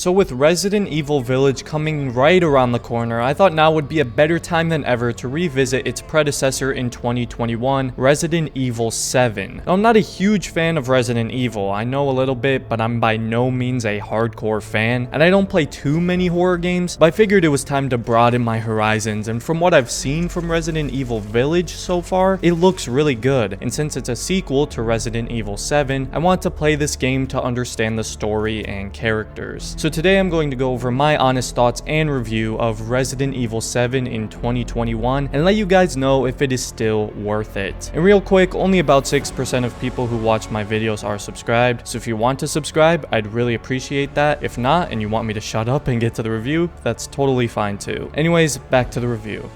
So with Resident Evil Village coming right around the corner, I thought now would be a better time than ever to revisit its predecessor in 2021, Resident Evil 7. Now, I'm not a huge fan of Resident Evil, I know a little bit, but I'm by no means a hardcore fan, and I don't play too many horror games, but I figured it was time to broaden my horizons, and from what I've seen from Resident Evil Village so far, it looks really good, and since it's a sequel to Resident Evil 7, I want to play this game to understand the story and characters. So today I'm going to go over my honest thoughts and review of Resident Evil 7 in 2021 and let you guys know if it is still worth it. And real quick, only about 6% of people who watch my videos are subscribed, so if you want to subscribe, I'd really appreciate that. If not, and you want me to shut up and get to the review, that's totally fine too. Anyways, back to the review.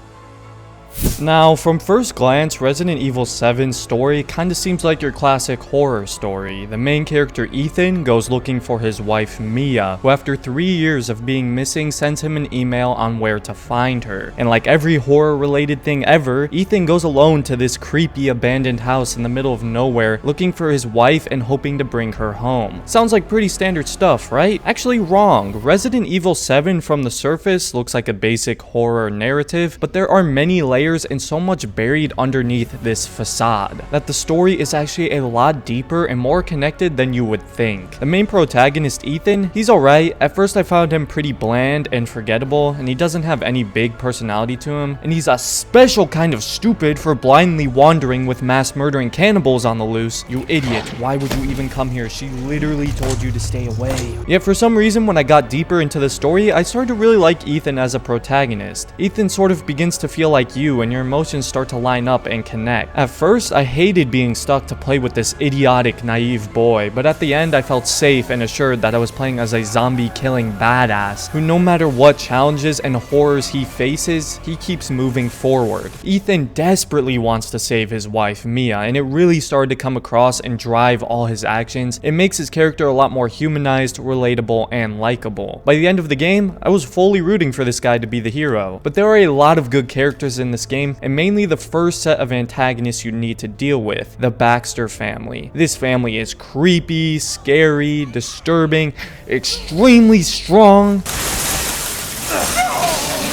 Now, from first glance, Resident Evil 7's story kinda seems like your classic horror story. The main character Ethan goes looking for his wife Mia, who after 3 years of being missing sends him an email on where to find her. And like every horror related thing ever, Ethan goes alone to this creepy abandoned house in the middle of nowhere looking for his wife and hoping to bring her home. Sounds like pretty standard stuff, right? Actually wrong. Resident Evil 7 from the surface looks like a basic horror narrative, but there are many layers and so much buried underneath this facade that the story is actually a lot deeper and more connected than you would think. The main protagonist Ethan, he's alright. At first I found him pretty bland and forgettable, and he doesn't have any big personality to him, and he's a special kind of stupid for blindly wandering with mass murdering cannibals on the loose. You idiot, why would you even come here? She literally told you to stay away. Yet for some reason when I got deeper into the story, I started to really like Ethan as a protagonist. Ethan sort of begins to feel like you, and your emotions start to line up and connect. At first, I hated being stuck to play with this idiotic, naive boy, but at the end, I felt safe and assured that I was playing as a zombie-killing badass, who no matter what challenges and horrors he faces, he keeps moving forward. Ethan desperately wants to save his wife, Mia, and it really started to come across and drive all his actions. It makes his character a lot more humanized, relatable, and likable. By the end of the game, I was fully rooting for this guy to be the hero, but there are a lot of good characters in this game, and mainly the first set of antagonists you need to deal with, the Baxter family. This family is creepy, scary, disturbing, extremely strong.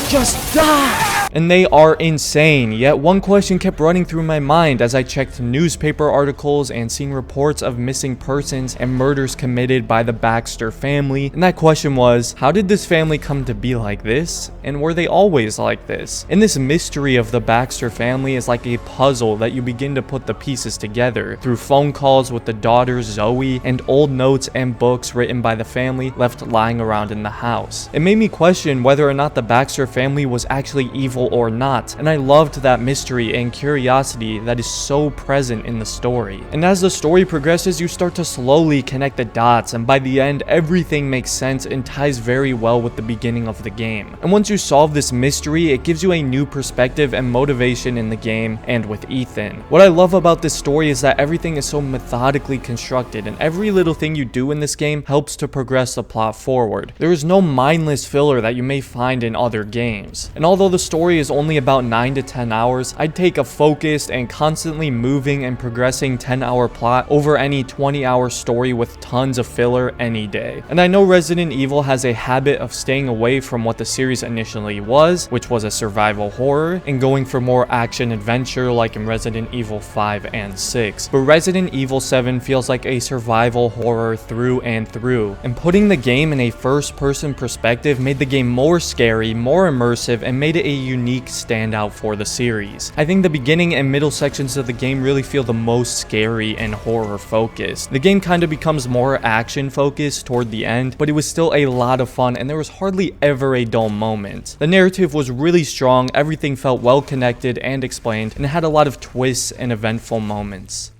Just die! And they are insane, yet one question kept running through my mind as I checked newspaper articles and seeing reports of missing persons and murders committed by the Baxter family, and that question was, how did this family come to be like this, and were they always like this? And this mystery of the Baxter family is like a puzzle that you begin to put the pieces together through phone calls with the daughter Zoe and old notes and books written by the family left lying around in the house. It made me question whether or not the Baxter family was actually evil or not, and I loved that mystery and curiosity that is so present in the story. And as the story progresses, you start to slowly connect the dots, and by the end, everything makes sense and ties very well with the beginning of the game. And once you solve this mystery, it gives you a new perspective and motivation in the game and with Ethan. What I love about this story is that everything is so methodically constructed, and every little thing you do in this game helps to progress the plot forward. There is no mindless filler that you may find in other games. And although the story is only about 9 to 10 hours, I'd take a focused and constantly moving and progressing 10-hour plot over any 20-hour story with tons of filler any day. And I know Resident Evil has a habit of staying away from what the series initially was, which was a survival horror, and going for more action adventure like in Resident Evil 5 and 6. But Resident Evil 7 feels like a survival horror through and through, and putting the game in a first-person perspective made the game more scary, more immersive, and made it a unique standout for the series. I think the beginning and middle sections of the game really feel the most scary and horror focused. The game kind of becomes more action focused toward the end, but it was still a lot of fun and there was hardly ever a dull moment. The narrative was really strong, everything felt well connected and explained, and it had a lot of twists and eventful moments.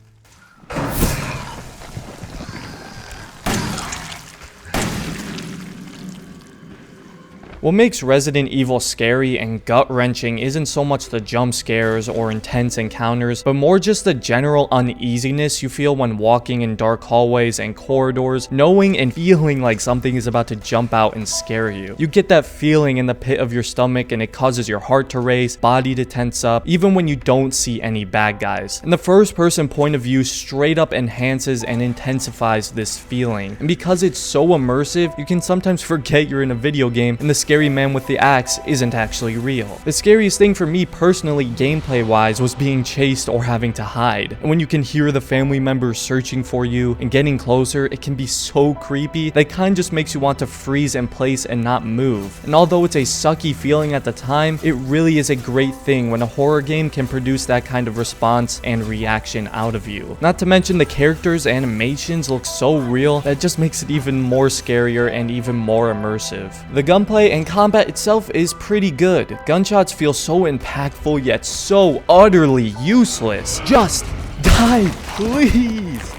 What makes Resident Evil scary and gut-wrenching isn't so much the jump scares or intense encounters, but more just the general uneasiness you feel when walking in dark hallways and corridors, knowing and feeling like something is about to jump out and scare you. You get that feeling in the pit of your stomach and it causes your heart to race, body to tense up, even when you don't see any bad guys. And the first person point of view straight up enhances and intensifies this feeling. And because it's so immersive, you can sometimes forget you're in a video game and the scary man with the axe isn't actually real. The scariest thing for me personally, gameplay wise, was being chased or having to hide. And when you can hear the family members searching for you and getting closer, it can be so creepy that it kind of just makes you want to freeze in place and not move. And although it's a sucky feeling at the time, it really is a great thing when a horror game can produce that kind of response and reaction out of you. Not to mention the characters' animations look so real that it just makes it even more scarier and even more immersive. The gunplay and combat itself is pretty good. Gunshots feel so impactful yet so utterly useless. Just die, please!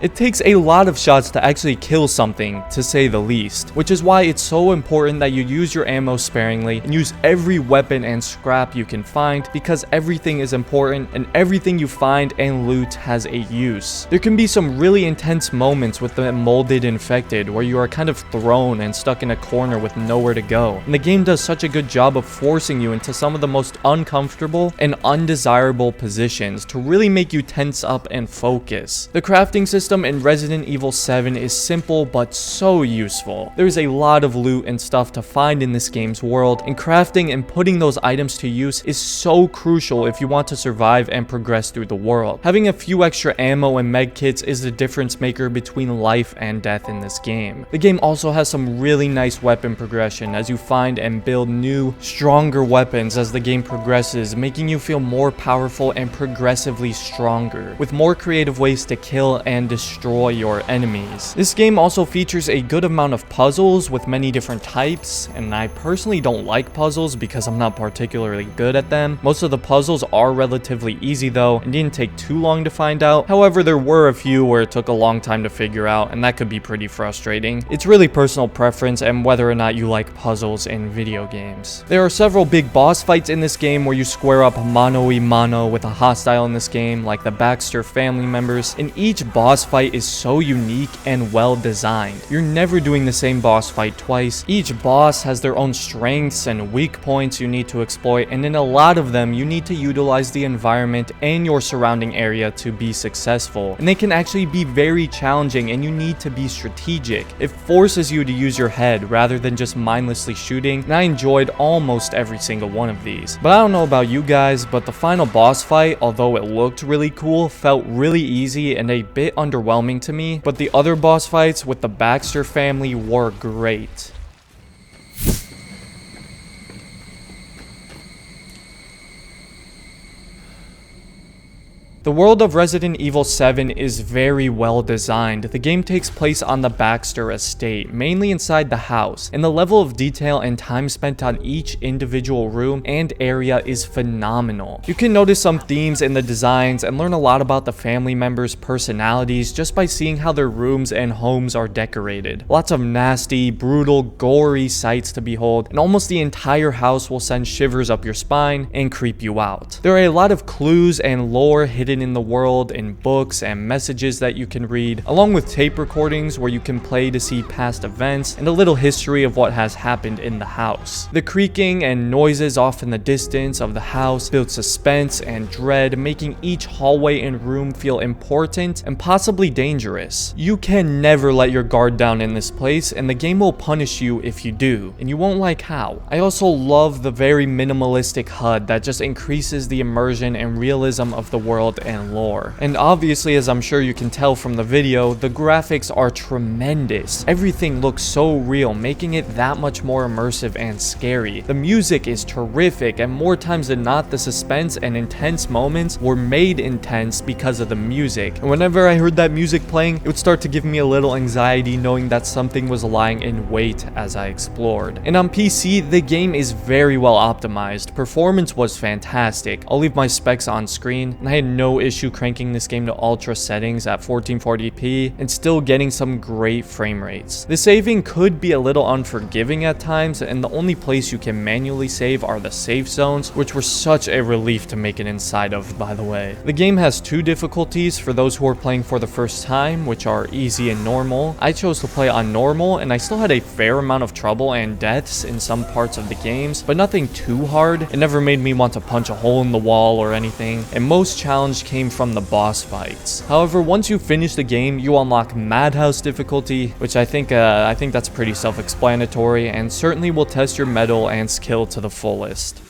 It takes a lot of shots to actually kill something, to say the least, which is why it's so important that you use your ammo sparingly and use every weapon and scrap you can find, because everything is important and everything you find and loot has a use. There can be some really intense moments with the molded infected where you are kind of thrown and stuck in a corner with nowhere to go, and the game does such a good job of forcing you into some of the most uncomfortable and undesirable positions to really make you tense up and focus. The crafting system in Resident Evil 7 is simple but so useful. There is a lot of loot and stuff to find in this game's world, and crafting and putting those items to use is so crucial if you want to survive and progress through the world. Having a few extra ammo and med kits is the difference maker between life and death in this game. The game also has some really nice weapon progression as you find and build new, stronger weapons as the game progresses, making you feel more powerful and progressively stronger, with more creative ways to kill and destroy your enemies. This game also features a good amount of puzzles with many different types, and I personally don't like puzzles because I'm not particularly good at them. Most of the puzzles are relatively easy though, and didn't take too long to find out. However, there were a few where it took a long time to figure out, and that could be pretty frustrating. It's really personal preference and whether or not you like puzzles in video games. There are several big boss fights in this game where you square up mano-a-mano with a hostile in this game, like the Baxter family members, and each boss fight is so unique and well designed. You're never doing the same boss fight twice. Each boss has their own strengths and weak points you need to exploit, and in a lot of them you need to utilize the environment and your surrounding area to be successful. And they can actually be very challenging and you need to be strategic. It forces you to use your head rather than just mindlessly shooting, and I enjoyed almost every single one of these. But I don't know about you guys, but the final boss fight, although it looked really cool, felt really easy and a bit underwhelming to me, but the other boss fights with the Baxter family were great. The world of Resident Evil 7 is very well designed. The game takes place on the Baxter estate, mainly inside the house, and the level of detail and time spent on each individual room and area is phenomenal. You can notice some themes in the designs and learn a lot about the family members' personalities just by seeing how their rooms and homes are decorated. Lots of nasty, brutal, gory sights to behold, and almost the entire house will send shivers up your spine and creep you out. There are a lot of clues and lore hidden in the world in books and messages that you can read, along with tape recordings where you can play to see past events and a little history of what has happened in the house. The creaking and noises off in the distance of the house build suspense and dread, making each hallway and room feel important and possibly dangerous. You can never let your guard down in this place, and the game will punish you if you do, and you won't like how. I also love the very minimalistic HUD that just increases the immersion and realism of the world and lore. And obviously, as I'm sure you can tell from the video, the graphics are tremendous. Everything looks so real, making it that much more immersive and scary. The music is terrific, and more times than not, the suspense and intense moments were made intense because of the music. And whenever I heard that music playing, it would start to give me a little anxiety knowing that something was lying in wait as I explored. And on PC, the game is very well optimized. Performance was fantastic. I'll leave my specs on screen, and I had no no issue cranking this game to ultra settings at 1440p and still getting some great frame rates. The saving could be a little unforgiving at times, and the only place you can manually save are the safe zones, which were such a relief to make it inside of, by the way. The game has two difficulties for those who are playing for the first time, which are easy and normal. I chose to play on normal, and I still had a fair amount of trouble and deaths in some parts of the games, but nothing too hard. It never made me want to punch a hole in the wall or anything, and most challenge came from the boss fights. However, once you finish the game, you unlock Madhouse difficulty, which I think that's pretty self-explanatory and certainly will test your mettle and skill to the fullest.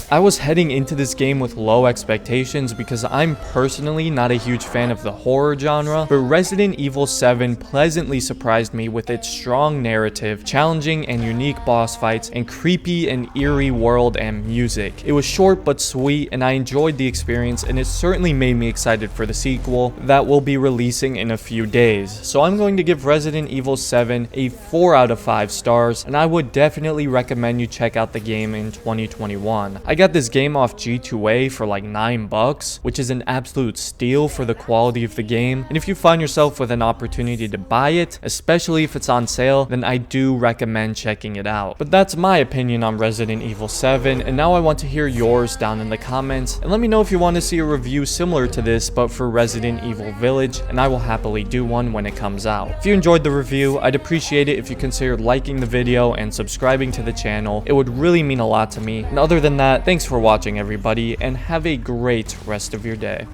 I was heading into this game with low expectations because I'm personally not a huge fan of the horror genre, but Resident Evil 7 pleasantly surprised me with its strong narrative, challenging and unique boss fights, and creepy and eerie world and music. It was short but sweet, and I enjoyed the experience, and it certainly made me excited for the sequel that will be releasing in a few days. So I'm going to give Resident Evil 7 a 4 out of 5 stars, and I would definitely recommend you check out the game in 2021. I got this game off G2A for like $9, which is an absolute steal for the quality of the game. And if you find yourself with an opportunity to buy it, especially if it's on sale, then I do recommend checking it out. But that's my opinion on Resident Evil 7, and now I want to hear yours down in the comments. And let me know if you want to see a review similar to this, but for Resident Evil Village, and I will happily do one when it comes out. If you enjoyed the review, I'd appreciate it if you considered liking the video and subscribing to the channel. It would really mean a lot to me. And other than that, thanks for watching everybody, and have a great rest of your day.